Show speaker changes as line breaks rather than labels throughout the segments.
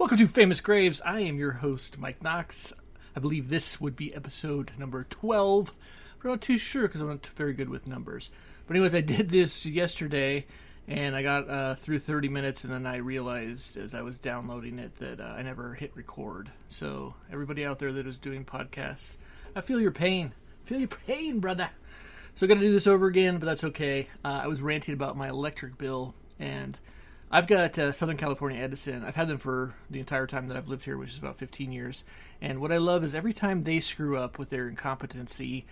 Welcome to Famous Graves. I am your host, Mike Knox. I believe this would be episode number 12. I'm not too sure because I'm not very good with numbers. But anyways, I did this yesterday, and I got through 30 minutes, and then I realized as I was downloading it that I never hit record. So everybody out there that is doing podcasts, I feel your pain. Feel your pain, brother. So I got to do this over again, but that's okay. I was ranting about my electric bill, and I've got Southern California Edison. I've had them for the entire time that I've lived here, which is about 15 years. And what I love is every time they screw up with their incompetency,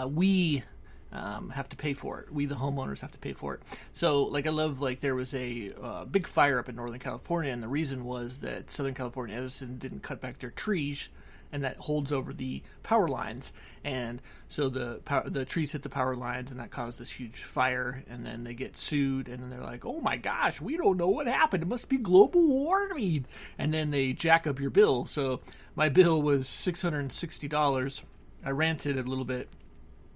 we have to pay for it. We, the homeowners, have to pay for it. So, I love, there was a big fire up in Northern California, and the reason was that Southern California Edison didn't cut back their trees, and that holds over the power lines. And so the trees hit the power lines, and that caused this huge fire, and then they get sued, and then they're like, oh my gosh, we don't know what happened. It must be global warming. And then they jack up your bill. So my bill was $660. I ranted a little bit,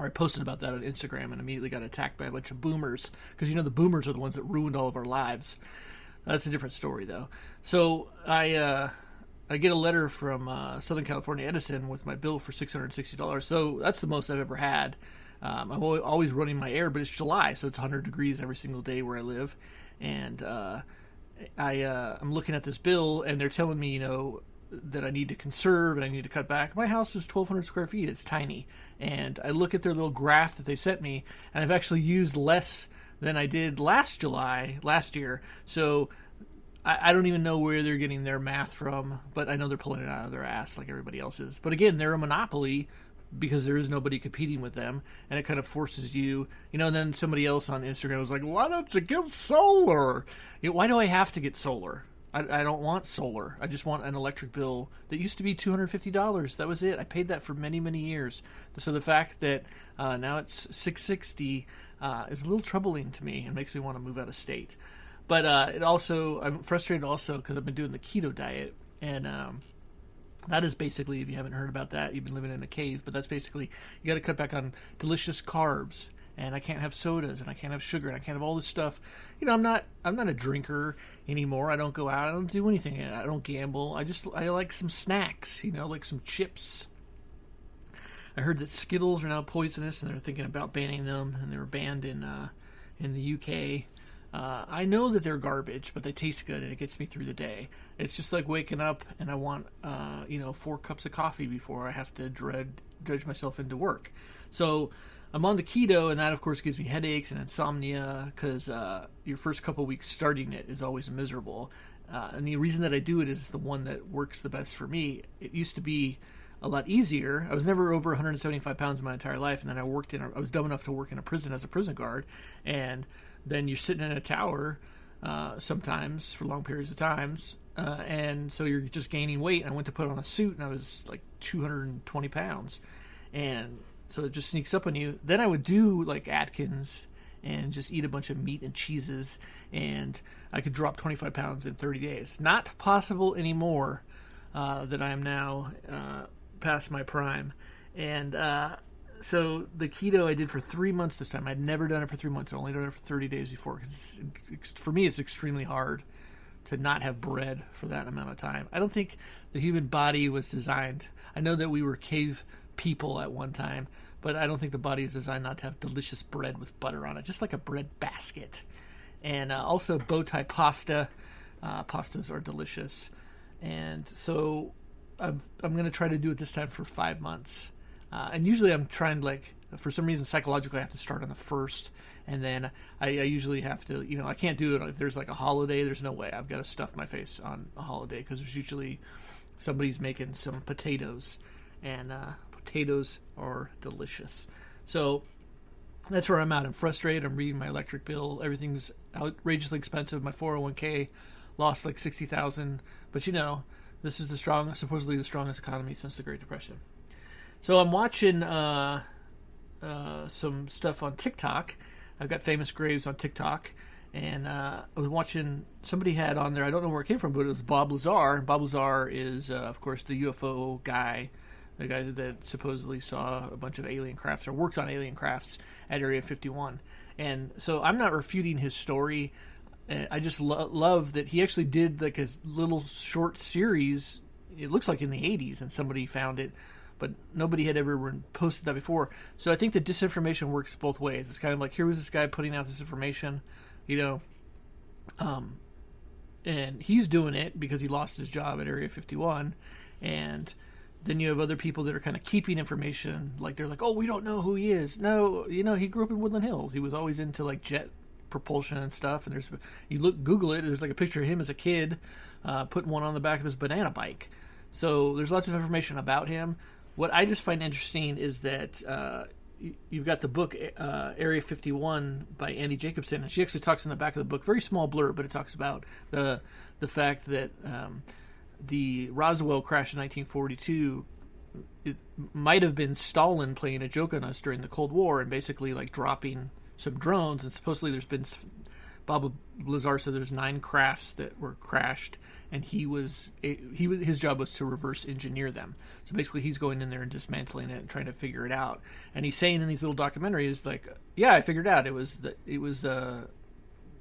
or I posted about that on Instagram, and immediately got attacked by a bunch of boomers, because the boomers are the ones that ruined all of our lives. That's a different story, though. So I get a letter from Southern California Edison with my bill for $660. So that's the most I've ever had. I'm always running my air, but it's July, so it's 100 degrees every single day where I live. And I'm looking at this bill, and they're telling me, that I need to conserve and I need to cut back. My house is 1,200 square feet. It's tiny. And I look at their little graph that they sent me, and I've actually used less than I did last year. So I don't even know where they're getting their math from, but I know they're pulling it out of their ass like everybody else is. But again, they're a monopoly because there is nobody competing with them, and it kind of forces you, and then somebody else on Instagram was like, why don't you get solar? Why do I have to get solar? I don't want solar. I just want an electric bill that used to be $250. That was it. I paid that for many, many years. So the fact that now it's $660 is a little troubling to me and makes me want to move out of state. But I'm frustrated also because I've been doing the keto diet, and that is basically, if you haven't heard about that, you've been living in a cave, but that's basically, you got to cut back on delicious carbs, and I can't have sodas, and I can't have sugar, and I can't have all this stuff. I'm not a drinker anymore. I don't go out. I don't do anything. I don't gamble. I like some snacks, like some chips. I heard that Skittles are now poisonous, and they're thinking about banning them, and they were banned in the UK. I know that they're garbage, but they taste good, and it gets me through the day. It's just like waking up, and I want, 4 cups of coffee before I have to dredge myself into work. So I'm on the keto, and that, of course, gives me headaches and insomnia, because your first couple weeks starting it is always miserable. And the reason that I do it is the one that works the best for me. It used to be a lot easier. I was never over 175 pounds in my entire life, and then I was dumb enough to work in a prison as a prison guard, and then you're sitting in a tower sometimes for long periods of times, and so you're just gaining weight. I went to put on a suit, and I was like 220 pounds, and so it just sneaks up on you. Then I would do like Atkins and just eat a bunch of meat and cheeses, and I could drop 25 pounds in 30 days. Not possible anymore that I am now past my prime. And so the keto I did for 3 months this time. I'd never done it for 3 months. I'd only done it for 30 days before. Because for me, it's extremely hard to not have bread for that amount of time. I don't think the human body was designed. I know that we were cave people at one time, but I don't think the body is designed not to have delicious bread with butter on it, just like a bread basket. And also bow tie pasta. Pastas are delicious. And so I'm going to try to do it this time for 5 months. And usually I'm trying for some reason psychologically I have to start on the 1st, and then I usually have to, I can't do it if there's like a holiday. There's no way. I've got to stuff my face on a holiday because there's usually somebody's making some potatoes, and potatoes are delicious. So that's where I'm at. I'm frustrated. I'm reading my electric bill. Everything's outrageously expensive. My 401k lost like $60,000, but this is supposedly the strongest economy since the Great Depression. So I'm watching some stuff on TikTok. I've got Famous Graves on TikTok, and I was watching, somebody had on there, I don't know where it came from, but it was Bob Lazar. Bob Lazar is, of course, the UFO guy, the guy that supposedly saw a bunch of alien crafts or worked on alien crafts at Area 51. And so I'm not refuting his story. And I just love that he actually did like a little short series. It looks like in the 80s, and somebody found it, but nobody had ever posted that before. So I think the disinformation works both ways. It's kind of like, here was this guy putting out this information, and he's doing it because he lost his job at Area 51, and then you have other people that are kind of keeping information, like they're like, oh, we don't know who he is. No, he grew up in Woodland Hills. He was always into like jet propulsion and stuff, and Google it, there's like a picture of him as a kid putting one on the back of his banana bike. So there's lots of information about him. What I just find interesting is that you've got the book Area 51 by Annie Jacobson, and she actually talks in the back of the book, very small blurb, but it talks about the fact that the Roswell crash in 1942, it might have been Stalin playing a joke on us during the Cold War and basically like dropping some drones, and supposedly there's been, Bob Lazar said there's 9 crafts that were crashed, and his job was to reverse engineer them. So basically he's going in there and dismantling it and trying to figure it out. And he's saying in these little documentaries, like, yeah, I figured out it was a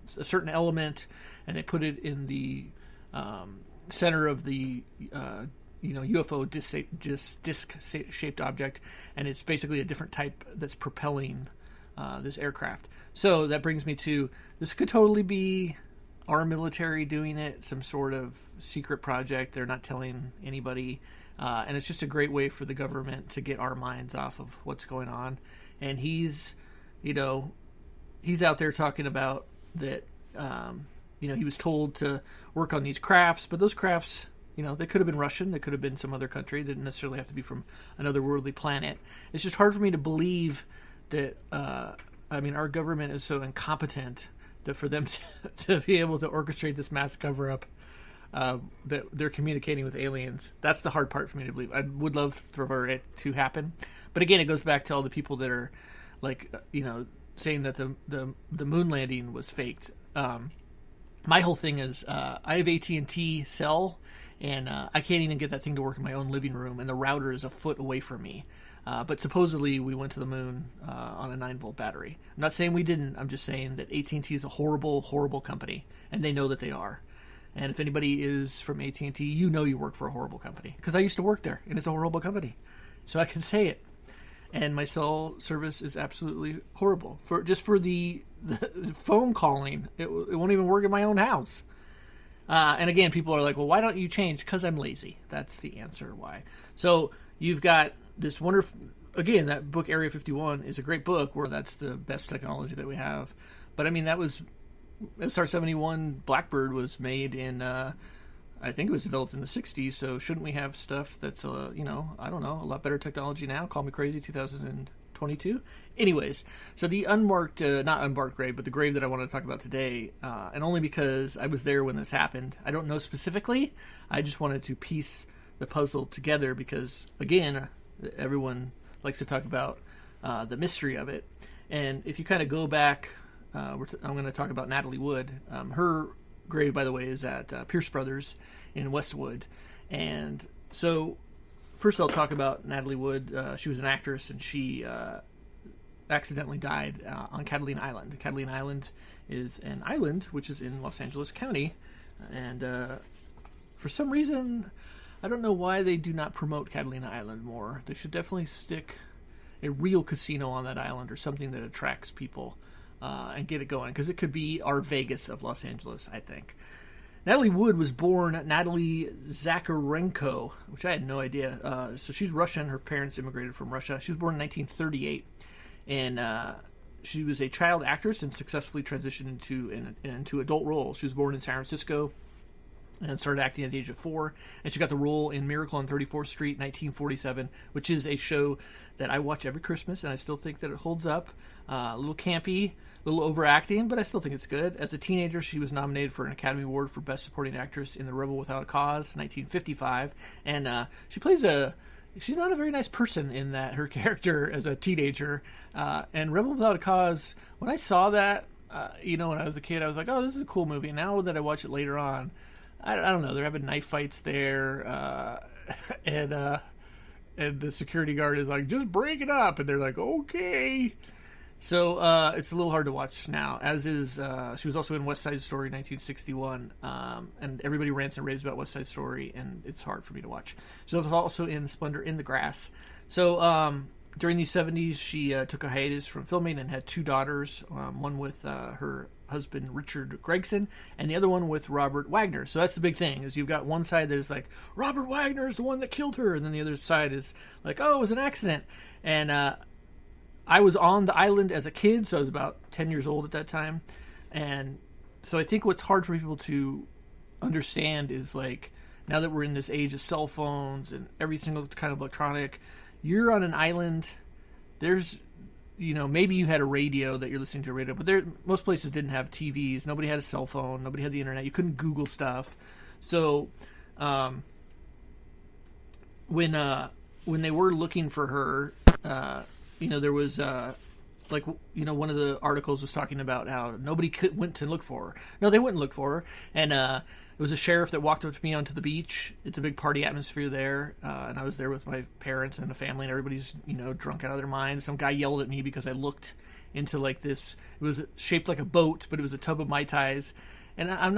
certain element, and they put it in the center of the UFO disc-shaped object, and it's basically a different type that's propelling this aircraft. So that brings me to, this could totally be our military doing it, some sort of secret project. They're not telling anybody, and it's just a great way for the government to get our minds off of what's going on. And he's out there talking about that. He was told to work on these crafts, but those crafts, they could have been Russian, they could have been some other country. They didn't necessarily have to be from another worldly planet. It's just hard for me to believe that our government is so incompetent that for them to be able to orchestrate this mass cover-up, that they're communicating with aliens. That's the hard part for me to believe. I would love for it to happen, but again, it goes back to all the people that are like, saying that the moon landing was faked. My whole thing is, I have AT&T cell, and I can't even get that thing to work in my own living room, and the router is a foot away from me. But supposedly we went to the moon on a 9-volt battery. I'm not saying we didn't. I'm just saying that AT&T is a horrible, horrible company, and they know that they are. And if anybody is from AT&T, you work for a horrible company. Because I used to work there, and it's a horrible company. So I can say it. And my cell service is absolutely horrible. For the phone calling, it won't even work in my own house. And again, people are like, well, why don't you change? Because I'm lazy. That's the answer why. So you've got this wonderful, again, that book Area 51 is a great book where that's the best technology that we have. But that was, SR-71 Blackbird was made in, I think it was developed in the 60s, so shouldn't we have stuff that's, I don't know, a lot better technology now? Call me crazy, 2022? Anyways, so the not unmarked grave, but the grave that I want to talk about today, and only because I was there when this happened, I don't know specifically, I just wanted to piece the puzzle together because, again, everyone likes to talk about the mystery of it. And if you kind of go back, I'm going to talk about Natalie Wood. Her grave, by the way, is at Pierce Brothers in Westwood. And so first I'll talk about Natalie Wood. She was an actress, and she accidentally died on Catalina Island. Catalina Island is an island which is in Los Angeles County. And for some reason, I don't know why they do not promote Catalina Island more. They should definitely stick a real casino on that island or something that attracts people and get it going, because it could be our Vegas of Los Angeles, I think. Natalie Wood was born Natalie Zakharenko, which I had no idea. So she's Russian. Her parents immigrated from Russia. She was born in 1938, and she was a child actress and successfully transitioned into adult roles. She was born in San Francisco and started acting at the age of 4. And she got the role in Miracle on 34th Street, 1947, which is a show that I watch every Christmas, and I still think that it holds up. A little campy, a little overacting, but I still think it's good. As a teenager, she was nominated for an Academy Award for Best Supporting Actress in The Rebel Without a Cause, 1955. And she's not a very nice person in that, her character as a teenager. And Rebel Without a Cause, when I saw that, when I was a kid, I was like, oh, this is a cool movie. Now that I watch it later on, I don't know, they're having knife fights there, and the security guard is like, just break it up, and they're like, okay. So it's a little hard to watch now, as is, she was also in West Side Story 1961, and everybody rants and raves about West Side Story, and it's hard for me to watch. She was also in Splendor in the Grass. So during the 70s, she took a hiatus from filming and had 2 daughters, one with her husband Richard Gregson, and the other one with Robert Wagner. So that's the big thing, is you've got one side that is like, Robert Wagner is the one that killed her, and then the other side is like, oh, it was an accident. And I was on the island as a kid, so I was about 10 years old at that time. And so I think what's hard for people to understand is, like, now that we're in this age of cell phones and every single kind of electronic, you're on an island, there's, maybe you had a radio that you're listening to a radio, but most places didn't have TVs. Nobody had a cell phone. Nobody had the internet. You couldn't Google stuff. So when they were looking for her, there was, one of the articles was talking about how nobody went to look for her. No, they wouldn't look for her. And it was a sheriff that walked up to me onto the beach. It's a big party atmosphere there. And I was there with my parents and the family, and everybody's, drunk out of their minds. Some guy yelled at me because I looked into, like, this. It was shaped like a boat, but it was a tub of Mai Tais. And I'm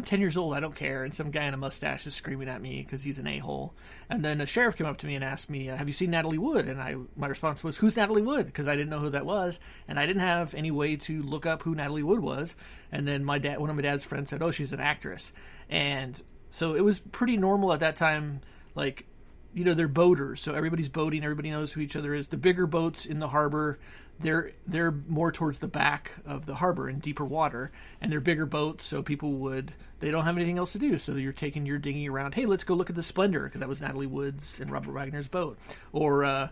10 years old, I don't care, and some guy in a mustache is screaming at me because he's an a-hole. And then a sheriff came up to me and asked me, have you seen Natalie Wood? And my response was, who's Natalie Wood? Because I didn't know who that was, and I didn't have any way to look up who Natalie Wood was. And then one of my dad's friends said, oh, she's an actress. And so it was pretty normal at that time, like, they're boaters, so everybody's boating, everybody knows who each other is. The bigger boats in the harbor, they're more towards the back of the harbor in deeper water, and they're bigger boats, so they don't have anything else to do, so you're taking your dinghy around. Hey, let's go look at the Splendor, because that was Natalie Wood's and Robert Wagner's boat. Or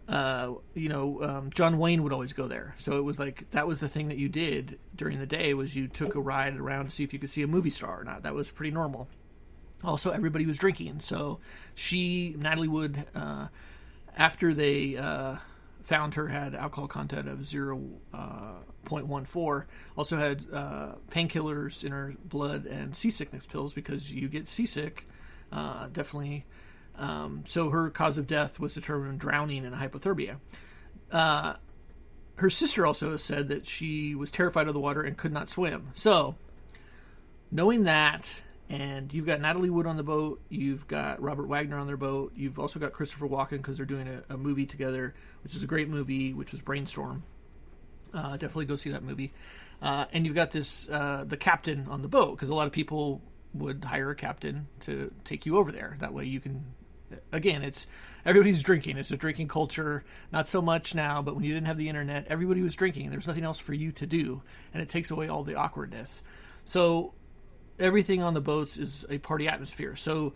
John Wayne would always go there, so it was like that was the thing that you did during the day, was you took a ride around to see if you could see a movie star or not. That was pretty normal. Also, everybody was drinking, so Natalie Wood, after they found her, had alcohol content of 0.14, also had painkillers in her blood and seasickness pills, because you get seasick, definitely. So her cause of death was determined drowning and hypothermia. Her sister also said that she was terrified of the water and could not swim. So, knowing that, and you've got Natalie Wood on the boat, you've got Robert Wagner on their boat, you've also got Christopher Walken, because they're doing a movie together, which is a great movie, which was Brainstorm. Definitely go see that movie. And you've got the captain on the boat, because a lot of people would hire a captain to take you over there. That way you can, again, everybody's drinking. It's a drinking culture. Not so much now, but when you didn't have the internet, everybody was drinking. There's nothing else for you to do, and it takes away all the awkwardness. So everything on the boats is a party atmosphere. So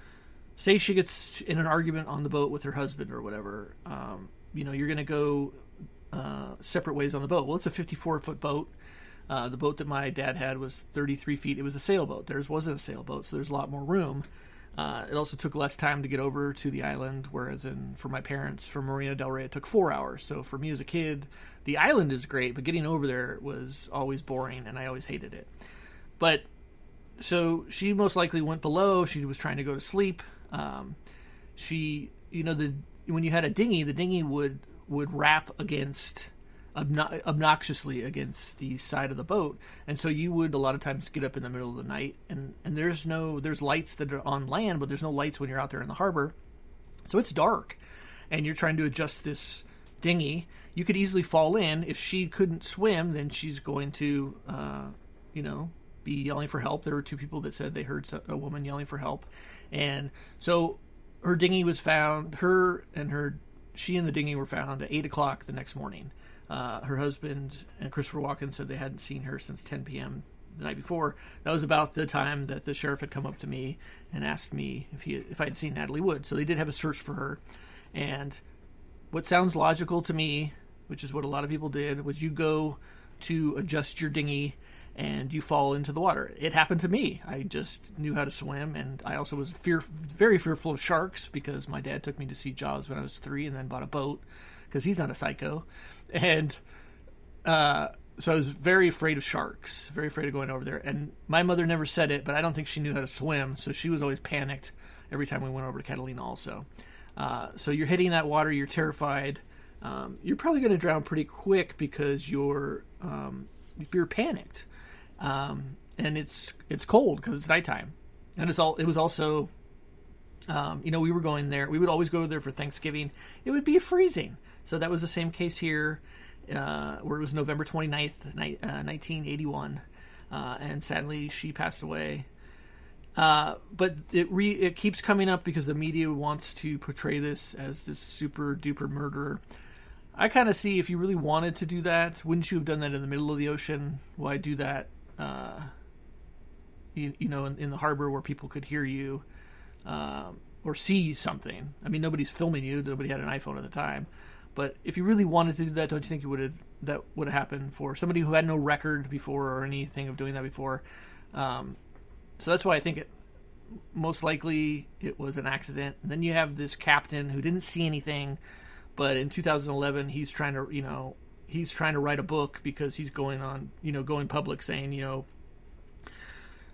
say she gets in an argument on the boat with her husband or whatever, you're going to go separate ways on the boat. Well, it's a 54-foot boat. The boat that my dad had was 33 feet. It was a sailboat. Theirs wasn't a sailboat, so there's a lot more room. It also took less time to get over to the island, whereas for my parents, from Marina Del Rey, it took 4 hours. So for me as a kid, the island is great, but getting over there was always boring, and I always hated it. But so she most likely went below. She was trying to go to sleep. When you had a dinghy, the dinghy would wrap against, obnoxiously against the side of the boat, and so you would a lot of times get up in the middle of the night, and there's lights that are on land, but there's no lights when you're out there in the harbor, so it's dark, and you're trying to adjust this dinghy. You could easily fall in. If she couldn't swim, then she's going to be yelling for help. There were 2 people that said they heard a woman yelling for help, and so her dinghy was found. She and the dinghy were found at 8 o'clock the next morning. Her husband and Christopher Walken said they hadn't seen her since 10 p.m. the night before. That was about the time that the sheriff had come up to me and asked me if I had seen Natalie Wood. So they did have a search for her, and what sounds logical to me, which is what a lot of people did, was you go to adjust your dinghy and you fall into the water. It happened to me. I just knew how to swim, and I also was very fearful of sharks, because my dad took me to see Jaws when I was 3 and then bought a boat, because he's not a psycho. And so I was very afraid of sharks, very afraid of going over there. And my mother never said it, but I don't think she knew how to swim, so she was always panicked every time we went over to Catalina also. So you're hitting that water, you're terrified. you're probably going to drown pretty quick because you're panicked, and it's cold because it's nighttime, and it was also, we were going there. We would always go there for Thanksgiving. It would be freezing, so that was the same case here, where it was November 29th, 1981, and sadly she passed away. But it keeps coming up because the media wants to portray this as this super duper murderer. I kind of see, if you really wanted to do that, wouldn't you have done that in the middle of the ocean? Why do that, in the harbor where people could hear you, or see something? I mean, nobody's filming you. Nobody had an iPhone at the time. But if you really wanted to do that, don't you think that would have happened for somebody who had no record before or anything of doing that before? So that's why I think most likely it was an accident. And then you have this captain who didn't see anything, but in 2011 he's trying to write a book because he's going public saying,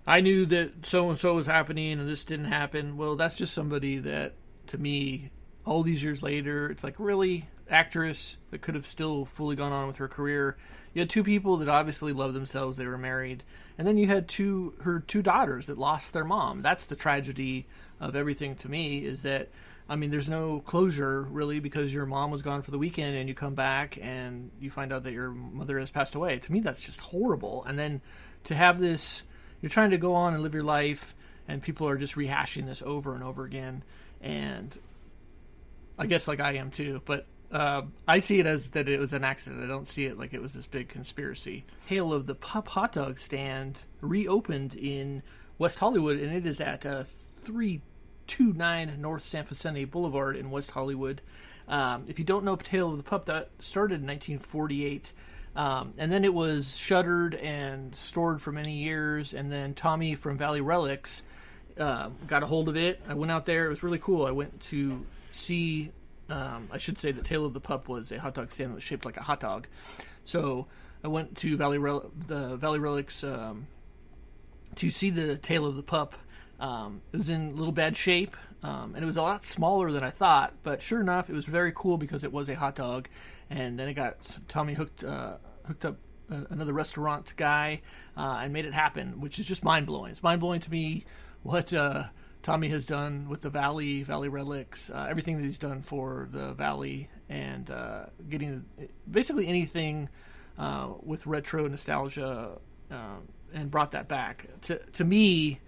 I knew that so and so was happening and this didn't happen. Well, that's just somebody that, to me, all these years later, it's like, really, actress that could have still fully gone on with her career. You had two people that obviously loved themselves. They were married. And then you had her two daughters that lost their mom. That's the tragedy of everything to me, is that, there's no closure, really, because your mom was gone for the weekend and you come back and you find out that your mother has passed away. To me, that's just horrible. And then to have this, you're trying to go on and live your life, and people are just rehashing this over and over again. And I guess like I am too, but I see it as that it was an accident. I don't see it like it was this big conspiracy. Tale of the Pup hot dog stand reopened in West Hollywood, and it is at 329 North San Vicente Boulevard in West Hollywood. If you don't know Tale of the Pup, that started in 1948, and then it was shuttered and stored for many years, and then Tommy from Valley Relics got a hold of it. I went out there. It was really cool. I went to see... I should say that Tale of the Pup was a hot dog stand that was shaped like a hot dog. So I went to Valley Relics to see the Tale of the Pup. It was in a little bad shape, and it was a lot smaller than I thought. But sure enough, it was very cool because it was a hot dog. And then Tommy hooked up another restaurant guy and made it happen, which is just mind-blowing. It's mind-blowing to me what... Tommy has done with the Valley Relics, everything that he's done for the Valley, and getting basically anything with retro nostalgia, and brought that back. To me,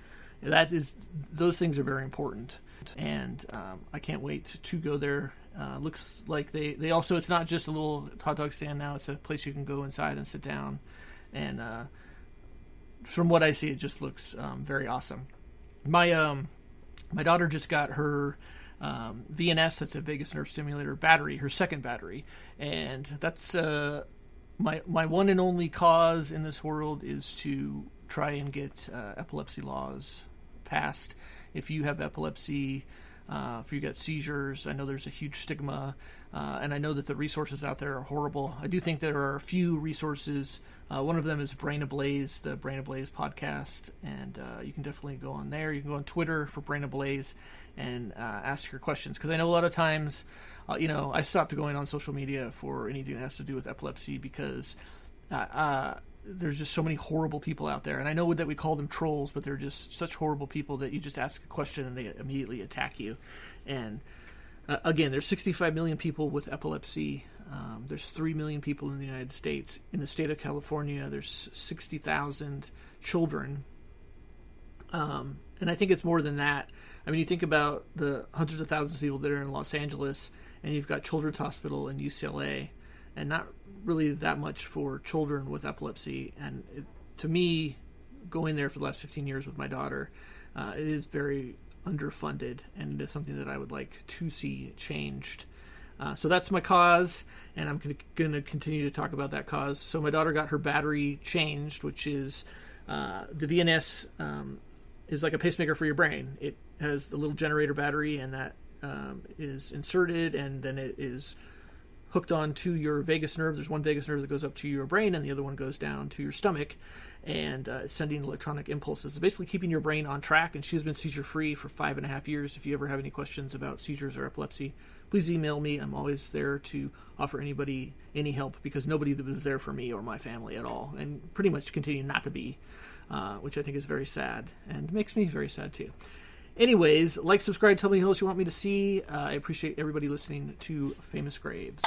those things are very important, and I can't wait to go there. Looks like they also, it's not just a little hot dog stand now; it's a place you can go inside and sit down, and from what I see, it just looks very awesome. My daughter just got her VNS, that's a vagus nerve stimulator battery, her second battery, and that's my one and only cause in this world is to try and get epilepsy laws passed. If you have epilepsy, if you get seizures, I know there's a huge stigma, and I know that the resources out there are horrible. I do think there are a few resources. One of them is Brain Ablaze, the Brain Ablaze podcast, and you can definitely go on there. You can go on Twitter for Brain Ablaze and ask your questions, because I know a lot of times, I stopped going on social media for anything that has to do with epilepsy because there's just so many horrible people out there, and I know that we call them trolls, but they're just such horrible people that you just ask a question and they immediately attack you. And again, there's 65 million people with epilepsy. There's 3 million people in the United States. In the state of California, there's 60,000 children. And I think it's more than that. I mean, you think about the hundreds of thousands of people that are in Los Angeles, and you've got Children's Hospital in UCLA, and not really that much for children with epilepsy. And to me, going there for the last 15 years with my daughter, it is very underfunded, and it is something that I would like to see changed. So that's my cause, and I'm going to continue to talk about that cause. So my daughter got her battery changed, which is the VNS is like a pacemaker for your brain. It has a little generator battery, and that is inserted, and then it is hooked onto your vagus nerve. There's one vagus nerve that goes up to your brain, and the other one goes down to your stomach. and sending electronic impulses, basically keeping your brain on track. And she's been seizure-free for 5.5 years. If you ever have any questions about seizures or epilepsy, please email me. I'm always there to offer anybody any help, because nobody was there for me or my family at all, and pretty much continue not to be, which I think is very sad and makes me very sad too. Anyways, like, subscribe, tell me who else you want me to see. I appreciate everybody listening to Famous Graves.